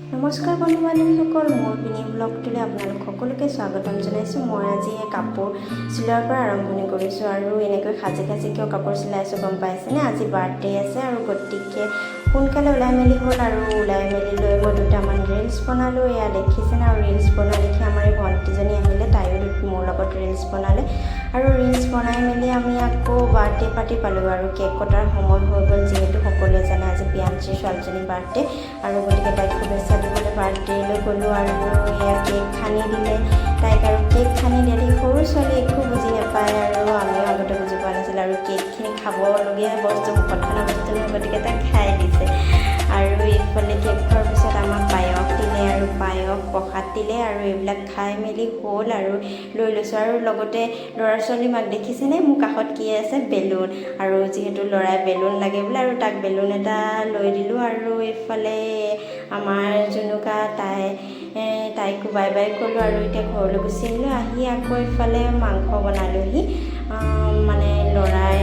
নমস্কাৰ বন্ধু বান্ধৱীসকল, মোৰ মিনি ব্লগটোলৈ আপোনালোক সকলোকে স্বাগতম জনাইছোঁ। মই আজি কাপোৰ চিলোৱাৰ পৰা আৰম্ভণি কৰিছোঁ আৰু এনেকৈ সাজি কিয় কাপোৰ চিলাইছোঁ গম পাইছেনে? আজি বাৰ্থডে আছে আৰু গতিকে সোনকালে ওলাই মেলি হ'ল আৰু ওলাই মেলি লৈ মই দুটামান ৰিলছ বনালোঁ। এয়া দেখিছেনে? আৰু ৰিলছ বনোৱা দেখি আমাৰ এই ভণ্টিজনী আহিলে, তাইও মোৰ লগত ৰিলছ বনালে আৰু ৰিলছ বনাই মেলি আমি আকৌ বাৰ্থডে পাৰ্টি পালোঁ আৰু কেক কটাৰ সময় হৈ গ'ল। যিহেতু সকলোৱে জানে আজি প্ৰিয়াঞ্চীৰ ছোৱালীজনীৰ বাৰ্থডে আৰু গতিকে তাইক শুভেচ্ছা দিবলৈ বাৰ্থডেলৈ গ'লোঁ আৰু এয়া কেক খানি দিলে তাইক। আৰু কেক খানি দিলে সৰু ছোৱালী একো বুজি নাপায় আৰু আমিও আগতে বুজি পোৱা নাছিলোঁ আৰু কেকখিনি খাবলগীয়া বস্তু, মুখত খানা বস্তু নহয়, গতিকে তাইক খাই দিছে। আৰু এইফালে কেক খোৱাৰ পিছত আমাক পায়স দিলে আৰু পায়স প্ৰসাদ দিলে আৰু এইবিলাক খাই মেলি হ'ল আৰু লৈ লৈছোঁ। আৰু লগতে ল'ৰা ছোৱালী মাক দেখিছেনে? মোৰ কাষত কি আছে? বেলুন। আৰু যিহেতু ল'ৰাই বেলুন লাগে বোলে আৰু তাক বেলুন এটা লৈ দিলোঁ। আৰু এইফালে আমাৰ জুনুকা তাইকো বাই বাই ক'লোঁ আৰু এতিয়া ঘৰলৈ গুচি আহিলোঁ। আহি আকৌ এইফালে মাংস বনালোঁহি। মানে ল'ৰাই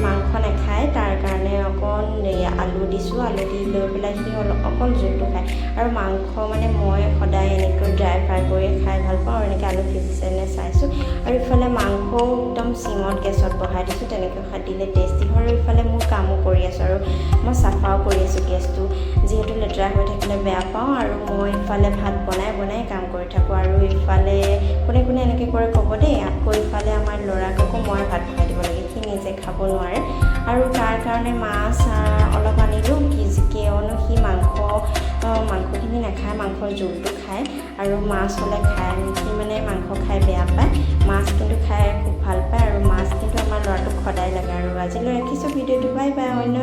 মাংস নাখায়, তাৰ কাৰণে অকণ আলু দিছোঁ। আলু দি লৈ পেলাই সি অকল জোলটো খায় আৰু মাংস মানে মই সদায় এনেকৈ ড্ৰাই ফ্ৰাই কৰি খাই ভাল পাওঁ আৰু এনেকৈ আলু সিজিছেনে চাইছোঁ। আৰু ইফালে মাংসও একদম চিমত গেছত বহাই দিছোঁ, তেনেকৈ দিলে টেষ্টি হয়। আৰু ইফালে মোৰ কামো কৰি আছোঁ আৰু মই চাফাও কৰি আছোঁ গেছটো, যিহেতু লেতেৰা হৈ থাকিলে বেয়া পাওঁ। আৰু মই ইফালে ভাত বনাই কাম কৰি থাকোঁ আৰু ইফালে কোনে এনেকৈ কৰে ক'ব দেই। আকৌ ইফালে আমাৰ ল'ৰাক আকৌ মই ভাত খুৱাই দিব লাগে, সি নিজে খাব নোৱাৰে। আৰু তাৰ কাৰণে মাছ অলপ আনিলোঁ, কিয়নো সি মাংসখিনি নাখায়, মাংসৰ জোলটো খায় আৰু মাছ হ'লে খায়। সি মানে মাংস খাই বেয়া পায়, মাছ কিন্তু খাই খুব ভাল পায় আৰু মাছ কিন্তু আমাৰ ল'ৰাটোক সদায় লাগে। আৰু আজিলৈ ৰাখিছোঁ ভিডিঅ'টো, বাই বাই। অন্য